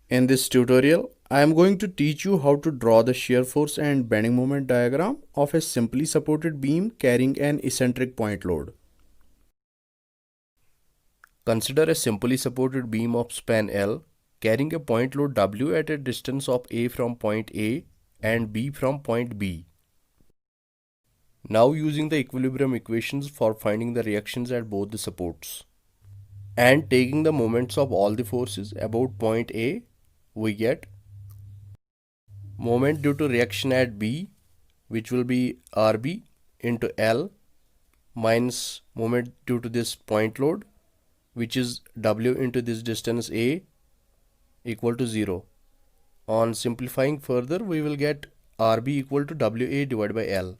In this tutorial, I am going to teach you how to draw the shear force and bending moment diagram of a simply supported beam carrying an eccentric point load. Consider a simply supported beam of span L carrying a point load W at a distance of A from point A and B from point B. Now using the equilibrium equations for finding the reactions at both the supports and taking the moments of all the forces about point A, we get moment due to reaction at B, which will be RB into L, minus moment due to this point load, which is W into this distance A, equal to 0. On simplifying further, we will get RB equal to WA divided by L.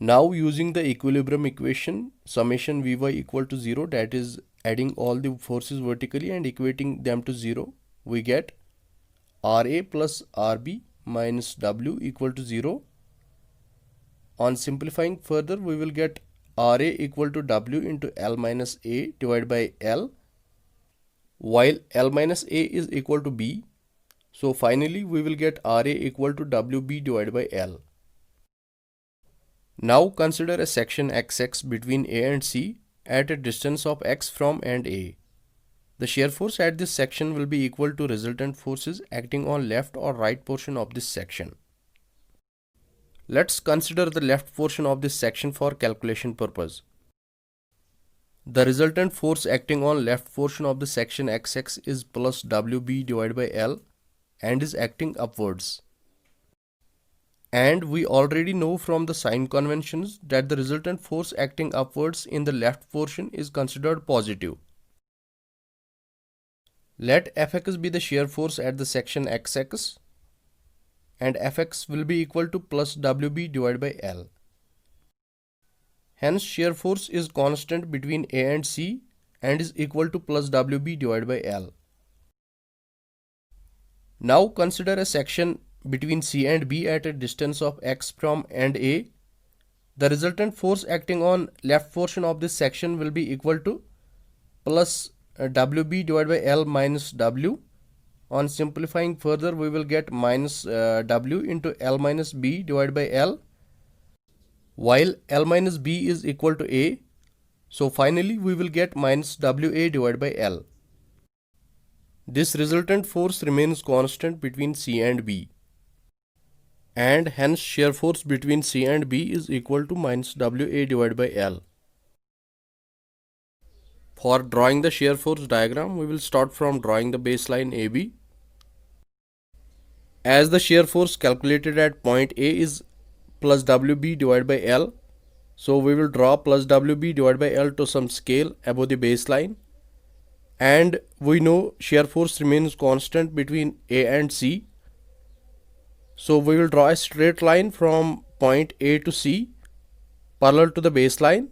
Now using the equilibrium equation, summation Vy equal to 0, that is adding all the forces vertically and equating them to 0, we get RA plus RB minus W equal to 0. On simplifying further, we will get RA equal to W into L minus A divided by L, while L minus A is equal to B. So finally we will get RA equal to WB divided by L. Now consider a section XX between A and C at a distance of X from and A. The shear force at this section will be equal to resultant forces acting on left or right portion of this section. Let's consider the left portion of this section for calculation purpose. The resultant force acting on left portion of the section XX is plus WB divided by L and is acting upwards. And we already know from the sign conventions that the resultant force acting upwards in the left portion is considered positive. Let Fx be the shear force at the section XX and Fx will be equal to plus Wb divided by L. Hence shear force is constant between A and C and is equal to plus Wb divided by L. Now consider a section between C and B at a distance of X from and A. The resultant force acting on left portion of this section will be equal to plus Wb divided by L minus W. On simplifying further, we will get minus W into L minus B divided by L, while L minus B is equal to A. So finally we will get minus WA divided by L. This resultant force remains constant between C and B, and hence shear force between C and B is equal to minus WA divided by L. For drawing the shear force diagram, we will start from drawing the baseline AB. As the shear force calculated at point A is plus WB divided by L, so we will draw plus WB divided by L to some scale above the baseline. And we know shear force remains constant between A and C. So we will draw a straight line from point A to C parallel to the baseline.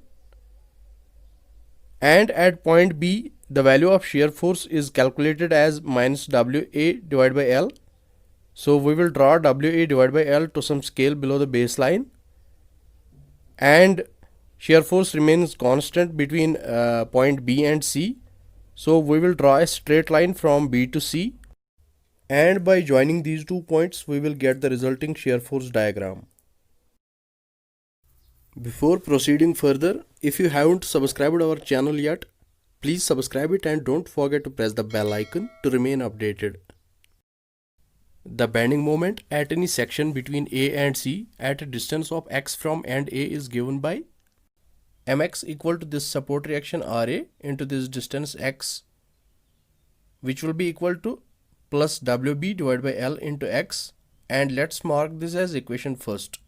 And at point B, the value of shear force is calculated as minus WA divided by L. So we will draw WA divided by L to some scale below the baseline. And shear force remains constant between point B and C. So we will draw a straight line from B to C, and by joining these 2 points we will get the resulting shear force diagram. Before proceeding further, if you haven't subscribed our channel yet, please subscribe it and don't forget to press the bell icon to remain updated. The bending moment at any section between A and C at a distance of X from and A is given by Mx equal to this support reaction Ra into this distance X, which will be equal to plus Wb divided by L into X, and let's mark this as equation first.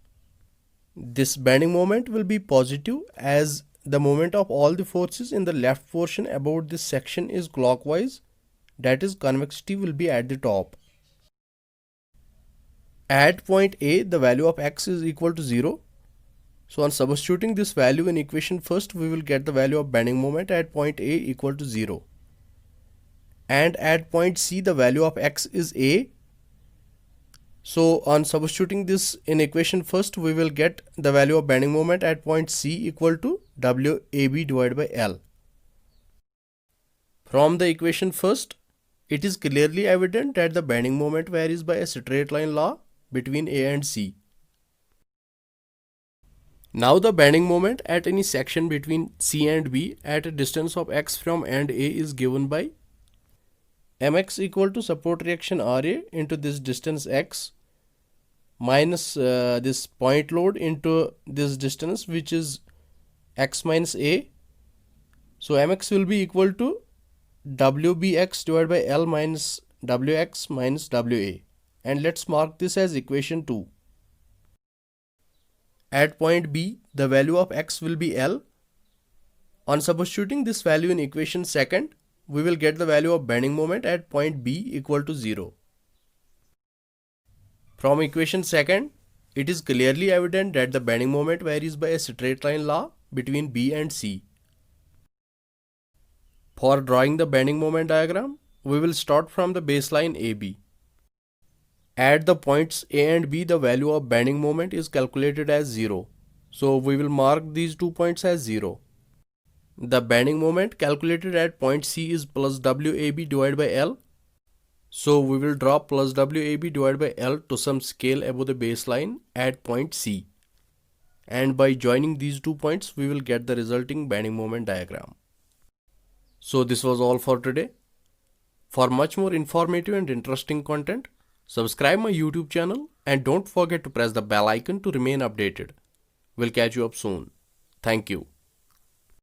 This bending moment will be positive as the moment of all the forces in the left portion about this section is clockwise, that is convexity will be at the top. At point A, the value of X is equal to 0. So on substituting this value in equation first, we will get the value of bending moment at point A equal to 0. And at point C, the value of X is A. So on substituting this in equation first, we will get the value of bending moment at point C equal to WAB divided by L. From the equation first, it is clearly evident that the bending moment varies by a straight line law between A and C. Now the bending moment at any section between C and B at a distance of x from end A is given by mx equal to support reaction Ra into this distance x minus this point load into this distance, which is x minus A. So mx will be equal to wbx divided by L minus wx minus wa, and let's mark this as equation 2. At point B, the value of x will be L. On substituting this value in equation second, we will get the value of bending moment at point B equal to 0. From equation second, it is clearly evident that the bending moment varies by a straight line law between B and C. For drawing the bending moment diagram, we will start from the baseline AB. At the points A and B, the value of bending moment is calculated as 0. So we will mark these 2 points as 0. The bending moment calculated at point C is plus WAB divided by L. So we will draw plus WAB divided by L to some scale above the baseline at point C. And by joining these 2 points, we will get the resulting bending moment diagram. So this was all for today. For much more informative and interesting content, subscribe my YouTube channel and don't forget to press the bell icon to remain updated. We'll catch you up soon. Thank you.